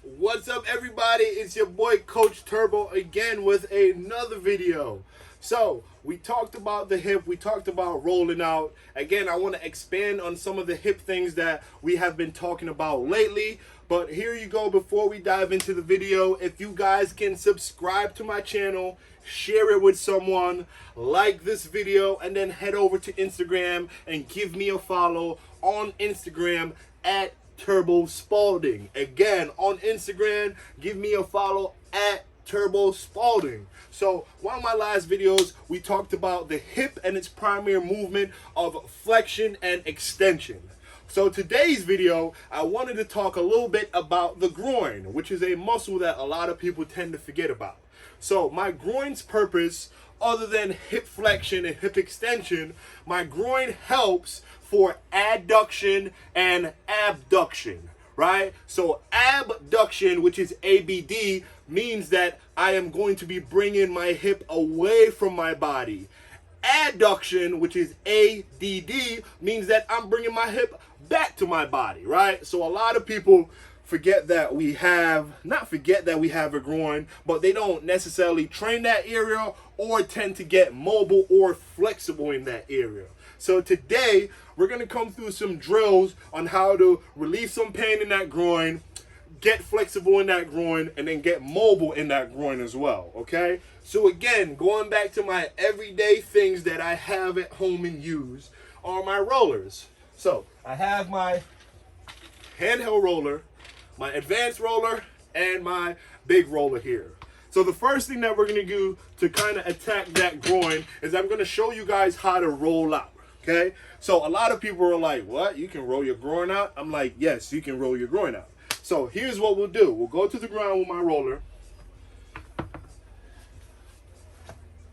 What's up, everybody? It's your boy Coach Turbo again with another video. So we talked about the hip, we talked about rolling out. Again, I want to expand on some of the hip things that we have been talking about lately. But here you go. Before we dive into the video, if you guys can subscribe to my channel, share it with someone, like this video, and then head over to Instagram and give me a follow on Instagram at Turbo Spalding. Again, on Instagram, give me a follow at Turbo Spalding. So one of my last videos, we talked about the hip and its primary movement of flexion and extension. So today's video, I wanted to talk a little bit about the groin, which is a muscle that a lot of people tend to forget about. So my groin's purpose, other than hip flexion and hip extension, my groin helps for adduction and abduction, right? So abduction, which is ABD, means that I am going to be bringing my hip away from my body. Adduction, which is ADD, means that I'm bringing my hip back to my body, right? So a lot of people forget that we have, not forget that we have a groin, but they don't necessarily train that area or tend to get mobile or flexible in that area. So today, we're going to come through some drills on how to relieve some pain in that groin, get flexible in that groin, and then get mobile in that groin as well, okay? So again, going back to my everyday things that I have at home and use are my rollers. So I have my handheld roller, my advanced roller, and my big roller here. So the first thing that we're going to do to kind of attack that groin is I'm going to show you guys how to roll out, okay? So a lot of people are like, what? You can roll your groin out? I'm like, yes, you can roll your groin out. So here's what we'll do. We'll go to the ground with my roller.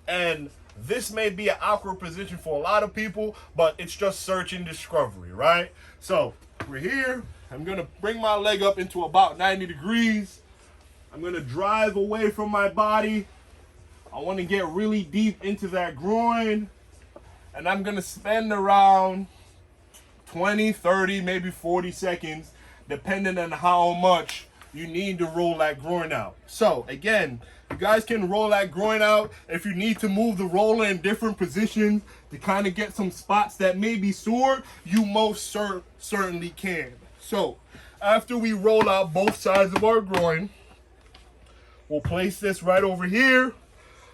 And this may be an awkward position for a lot of people, but it's just search and discovery, right? So we're here. I'm going to bring my leg up into about 90 degrees. I'm going to drive away from my body. I want to get really deep into that groin. And I'm going to spend around 20, 30, maybe 40 seconds, depending on how much you need to roll that groin out. So again, you guys can roll that groin out. If you need to move the roller in different positions to kind of get some spots that may be sore, you most certainly can. So after we roll out both sides of our groin, we'll place this right over here.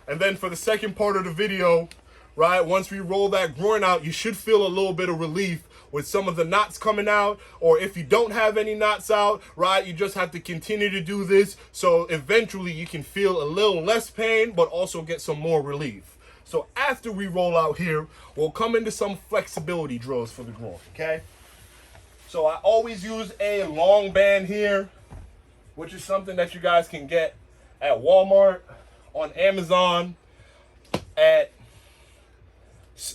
And then for the second part of the video, right, once we roll that groin out, you should feel a little bit of relief with some of the knots coming out. Or if you don't have any knots out, right, you just have to continue to do this. So eventually you can feel a little less pain, but also get some more relief. So after we roll out here, we'll come into some flexibility drills for the groin, okay? So I always use a long band here, which is something that you guys can get at Walmart, on Amazon, at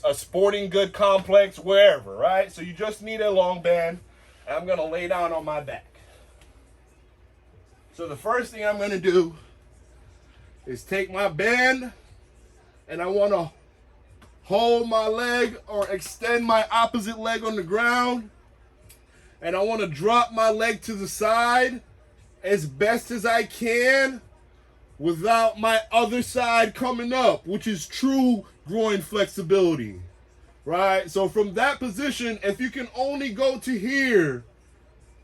a sporting good complex, wherever, right? So you just need a long band, and I'm going to lay down on my back. So the first thing I'm going to do is take my band, and I want to hold my leg or extend my opposite leg on the ground, and I want to drop my leg to the side as best as I can without my other side coming up, which is true groin flexibility, right? So from that position, if you can only go to here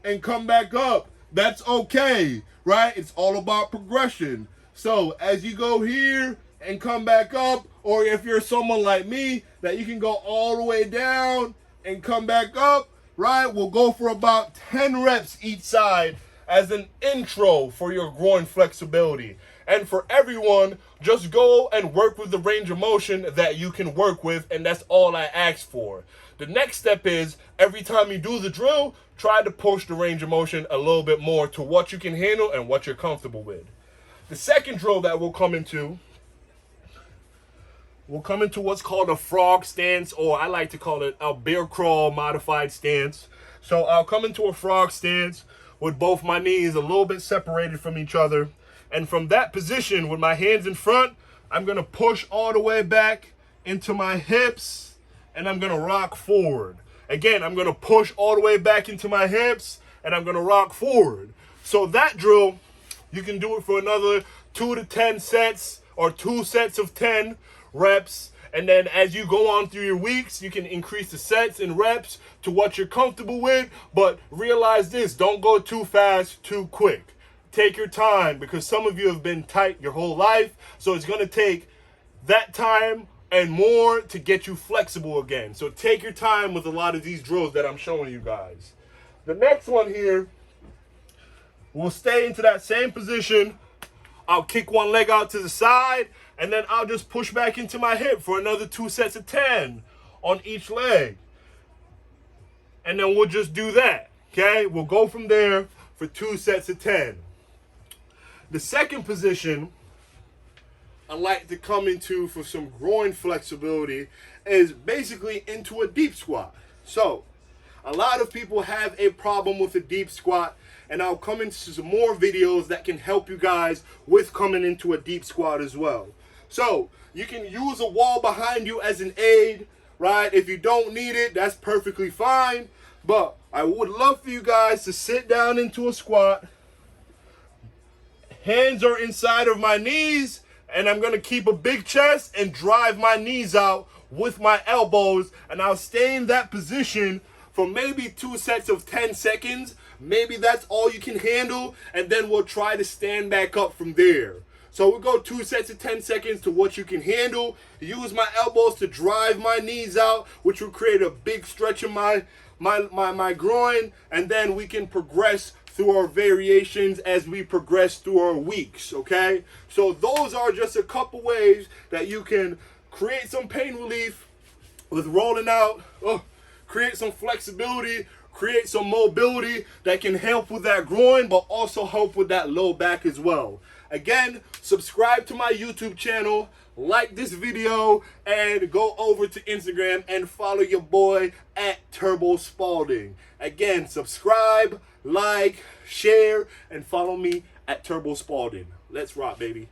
and come back up, that's okay, right? It's all about progression. So as you go here and come back up, or if you're someone like me that you can go all the way down and come back up, right? We'll go for about 10 reps each side as an intro for your groin flexibility. And for everyone, just go and work with the range of motion that you can work with, and that's all I ask for. The next step is, every time you do the drill, try to push the range of motion a little bit more to what you can handle and what you're comfortable with. The second drill that we'll come into what's called a frog stance, or I like to call it a bear crawl modified stance. So I'll come into a frog stance with both my knees a little bit separated from each other. And from that position, with my hands in front, I'm going to push all the way back into my hips, and I'm going to rock forward. Again, I'm going to push all the way back into my hips, and I'm going to rock forward. So that drill, you can do it for another 2 to 10 sets or 2 sets of 10 reps. And then as you go on through your weeks, you can increase the sets and reps to what you're comfortable with. But realize this, don't go too fast, too quick. Take your time, because some of you have been tight your whole life. So it's going to take that time and more to get you flexible again. So take your time with a lot of these drills that I'm showing you guys. The next one here, we'll stay into that same position. I'll kick one leg out to the side, and then I'll just push back into my hip for another 2 sets of 10 on each leg. And then we'll just do that, okay? We'll go from there for 2 sets of 10. The second position I like to come into for some groin flexibility is basically into a deep squat. So, a lot of people have a problem with a deep squat, and I'll come into some more videos that can help you guys with coming into a deep squat as well. So, you can use a wall behind you as an aid, right? If you don't need it, that's perfectly fine. But I would love for you guys to sit down into a squat. Hands are inside of my knees, and I'm going to keep a big chest and drive my knees out with my elbows, and I'll stay in that position for maybe 2 sets of 10 seconds. Maybe that's all you can handle, and then we'll try to stand back up from there. So we'll go 2 sets of 10 seconds to what you can handle. Use my elbows to drive my knees out, which will create a big stretch in my groin, and then we can progress through our variations as we progress through our weeks, okay? So those are just a couple ways that you can create some pain relief with rolling out, create some flexibility, create some mobility that can help with that groin, but also help with that low back as well. Again, subscribe to my YouTube channel, like this video, and go over to Instagram and follow your boy at Turbo Spalding. Again, subscribe, like, share, and follow me at Turbo Spalding. Let's rock, baby.